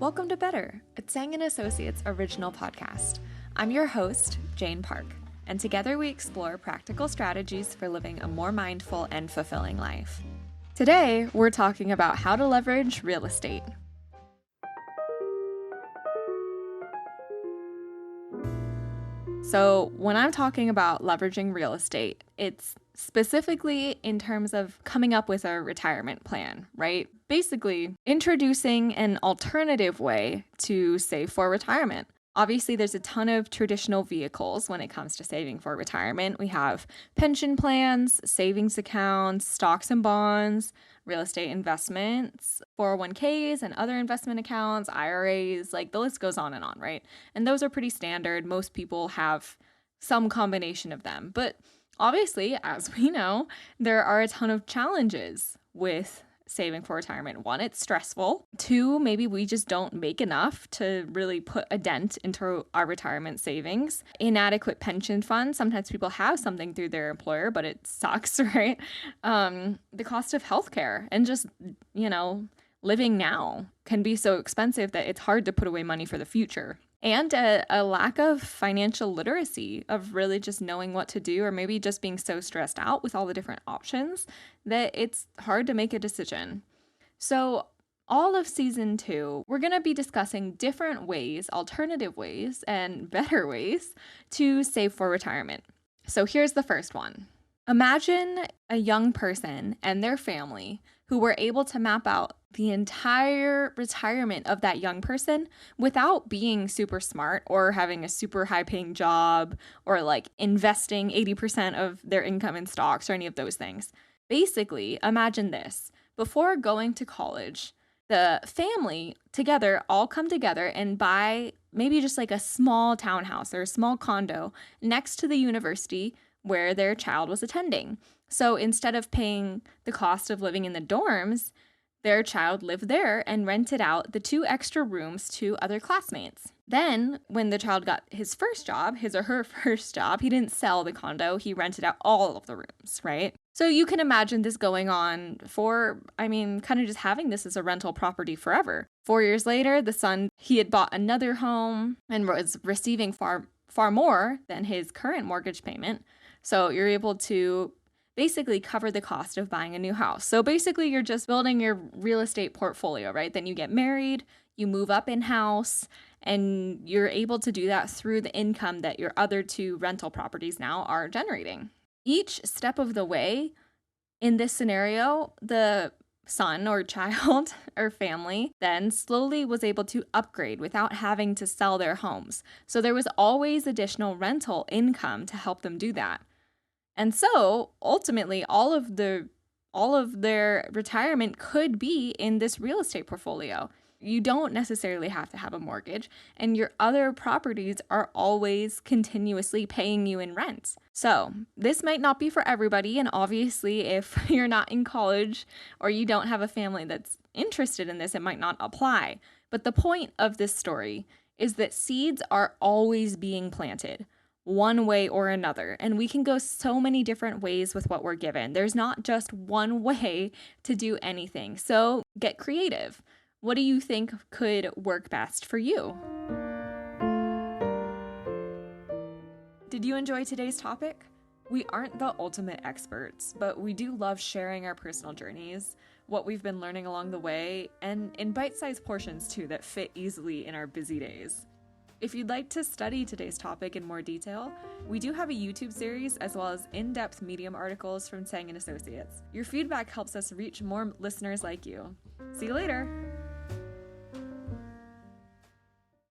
Welcome to Better, a Tsang and Associates original podcast. I'm your host, Jane Park, and together we explore practical strategies for living a more mindful and fulfilling life. Today, we're talking about how to leverage real estate. So when I'm talking about leveraging real estate, it's specifically in terms of coming up with a retirement plan, right? Basically, introducing an alternative way to save for retirement. Obviously, there's a ton of traditional vehicles when it comes to saving for retirement. We have pension plans, savings accounts, stocks and bonds, real estate investments, 401ks and other investment accounts, IRAs, like the list goes on, right? And those are pretty standard. Most people have some combination of them. But obviously, as we know, there are a ton of challenges with saving for retirement. One, it's stressful. Two, maybe we just don't make enough to really put a dent into our retirement savings. Inadequate pension funds. Sometimes people have something through their employer, but it sucks, right? The cost of healthcare and just, living now can be so expensive that it's hard to put away money for the future. And a lack of financial literacy of really just knowing what to do, or maybe just being so stressed out with all the different options that it's hard to make a decision. So all of season 2, we're going to be discussing different ways, alternative ways, and better ways to save for retirement. So here's the first one. Imagine a young person and their family who were able to map out the entire retirement of that young person without being super smart or having a super high paying job or like investing 80% of their income in stocks or any of those things. Basically, imagine this. Before going to college, the family together all come together and buy maybe just like a small townhouse or a small condo next to the university where their child was attending. So instead of paying the cost of living in the dorms, their child lived there and rented out the 2 extra rooms to other classmates. Then, when the child got his or her first job, he didn't sell the condo, he rented out all of the rooms, right? So you can imagine this going on for, kind of just having this as a rental property forever. 4 years later, the son, he had bought another home and was receiving far more than his current mortgage payment. So you're able to basically cover the cost of buying a new house. So basically you're just building your real estate portfolio, right? Then you get married, you move up in house, and you're able to do that through the income that your other 2 rental properties now are generating. Each step of the way in this scenario, the son or child or family then slowly was able to upgrade without having to sell their homes. So there was always additional rental income to help them do that. And so ultimately, all of their retirement could be in this real estate portfolio. You don't necessarily have to have a mortgage, and your other properties are always continuously paying you in rent. So this might not be for everybody, and obviously if you're not in college or you don't have a family that's interested in this, it might not apply. But the point of this story is that seeds are always being planted, one way or another. And we can go so many different ways with what we're given. There's not just one way to do anything. So get creative. What do you think could work best for you? Did you enjoy today's topic? We aren't the ultimate experts, but we do love sharing our personal journeys, what we've been learning along the way, and in bite-sized portions too that fit easily in our busy days. If you'd like to study today's topic in more detail, we do have a YouTube series as well as in-depth Medium articles from Tsang and Associates. Your feedback helps us reach more listeners like you. See you later!